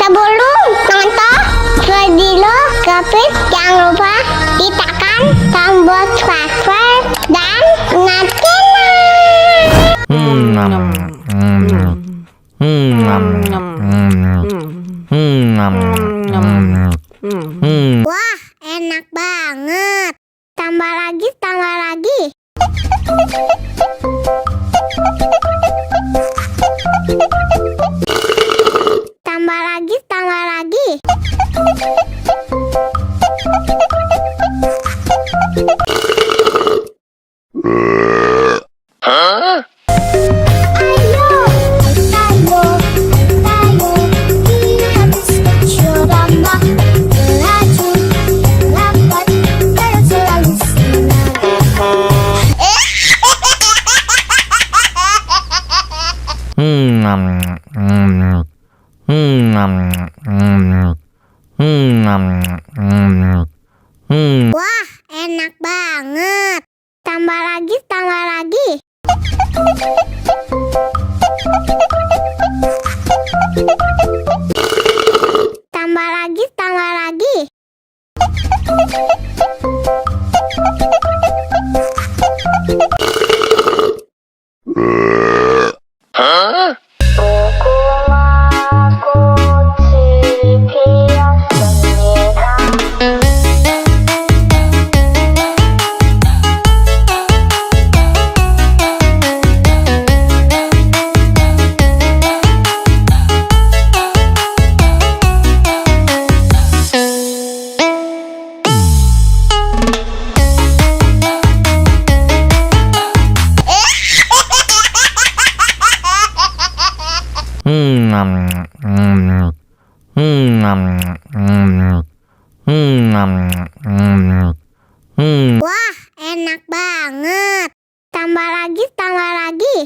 Sebelum nonton video Gapit, jangan lupa ditekan tombol subscribe dan wah, enak banget. Tambah lagi, tambah lagi. Tambah lagi, tambah lagi. Wah, enak banget. Tambah lagi, tambah lagi. Tambah lagi, tambah lagi. Wah, enak banget. Tambah lagi, tambah lagi.